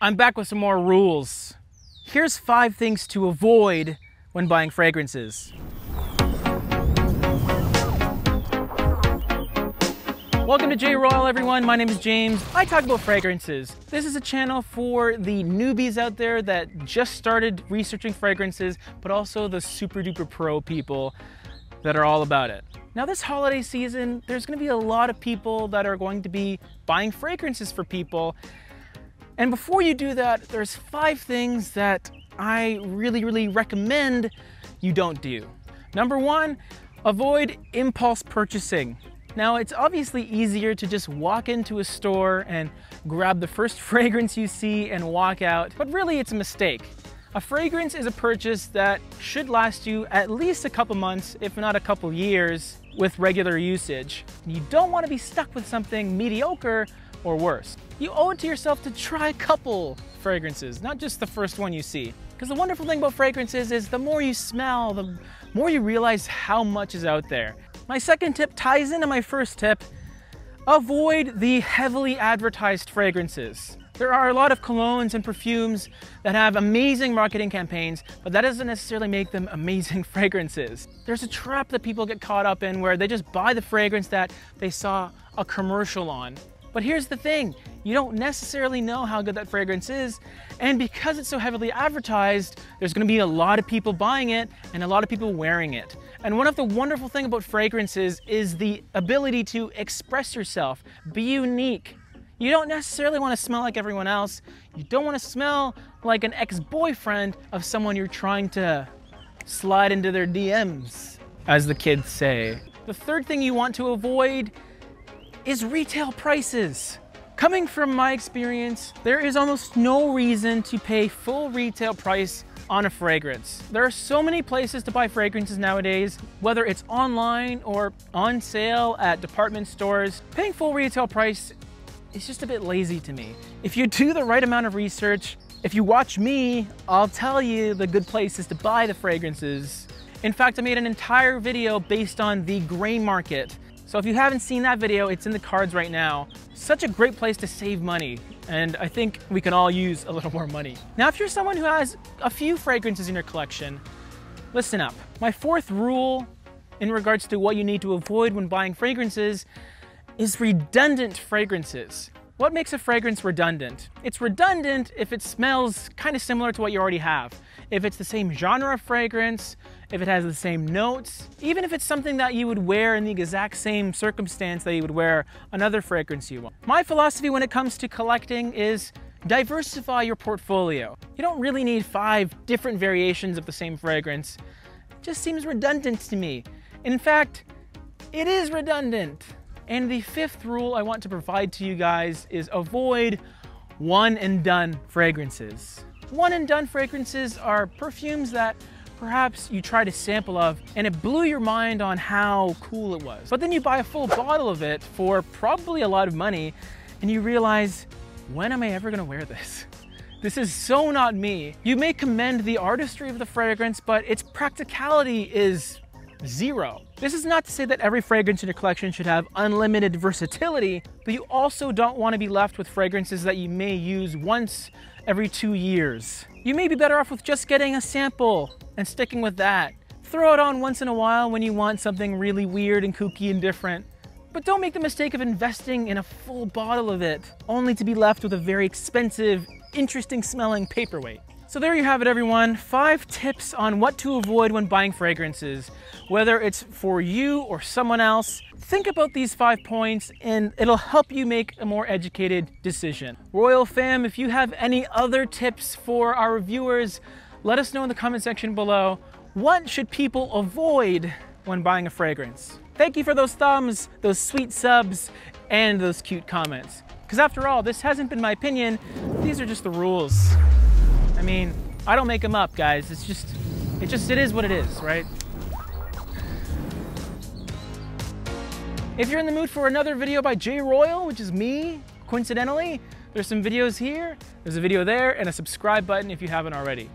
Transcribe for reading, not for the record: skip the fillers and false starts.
I'm back with some more rules. Here's 5 things to avoid when buying fragrances. Welcome to J-ROYL, everyone. My name is James. I talk about fragrances. This is a channel for the newbies out there that just started researching fragrances, but also the super duper pro people that are all about it. Now this holiday season, there's gonna be a lot of people that are going to be buying fragrances for people. And before you do that, there's 5 things that I really recommend you don't do. Number 1, avoid impulse purchasing. Now it's obviously easier to just walk into a store and grab the first fragrance you see and walk out, but really it's a mistake. A fragrance is a purchase that should last you at least a couple months, if not a couple years, with regular usage. You don't want to be stuck with something mediocre or worse. You owe it to yourself to try a couple fragrances, not just the first one you see. Because the wonderful thing about fragrances is the more you smell, the more you realize how much is out there. My second tip ties into my first tip. Avoid the heavily advertised fragrances. There are a lot of colognes and perfumes that have amazing marketing campaigns, but that doesn't necessarily make them amazing fragrances. There's a trap that people get caught up in where they just buy the fragrance that they saw a commercial on. But here's the thing, you don't necessarily know how good that fragrance is, and because it's so heavily advertised, there's gonna be a lot of people buying it and a lot of people wearing it. And one of the wonderful things about fragrances is the ability to express yourself, be unique. You don't necessarily want to smell like everyone else. You don't want to smell like an ex-boyfriend of someone you're trying to slide into their DMs, as the kids say. The third thing you want to avoid is retail prices. Coming from my experience, there is almost no reason to pay full retail price on a fragrance. There are so many places to buy fragrances nowadays, whether it's online or on sale at department stores. Paying full retail price is just a bit lazy to me. If you do the right amount of research, if you watch me, I'll tell you the good places to buy the fragrances. In fact, I made an entire video based on the gray market. So if you haven't seen that video, it's in the cards right now. Such a great place to save money. And I think we can all use a little more money. Now, if you're someone who has a few fragrances in your collection, listen up. My 4th rule in regards to what you need to avoid when buying fragrances is redundant fragrances. What makes a fragrance redundant? It's redundant if it smells kind of similar to what you already have. If it's the same genre of fragrance, if it has the same notes, even if it's something that you would wear in the exact same circumstance that you would wear another fragrance you want. My philosophy when it comes to collecting is diversify your portfolio. You don't really need 5 different variations of the same fragrance. It just seems redundant to me. In fact, it is redundant. And the 5th rule I want to provide to you guys is avoid one-and-done fragrances. One-and-done fragrances are perfumes that perhaps you tried a sample of and it blew your mind on how cool it was. But then you buy a full bottle of it for probably a lot of money and you realize, when am I ever gonna wear this? This is so not me. You may commend the artistry of the fragrance, but its practicality is 0. This is not to say that every fragrance in your collection should have unlimited versatility, but you also don't want to be left with fragrances that you may use once every 2 years. You may be better off with just getting a sample and sticking with that. Throw it on once in a while when you want something really weird and kooky and different. But don't make the mistake of investing in a full bottle of it, only to be left with a very expensive, interesting smelling paperweight. So there you have it, everyone. 5 tips on what to avoid when buying fragrances. Whether it's for you or someone else, think about these 5 points and it'll help you make a more educated decision. Royal fam, if you have any other tips for our viewers, let us know in the comment section below. What should people avoid when buying a fragrance? Thank you for those thumbs, those sweet subs, and those cute comments. Because after all, this hasn't been my opinion, these are just the rules. I mean, I don't make them up, guys. It is what it is, right? If you're in the mood for another video by J-ROYL, which is me, coincidentally, there's some videos here, there's a video there, and a subscribe button if you haven't already.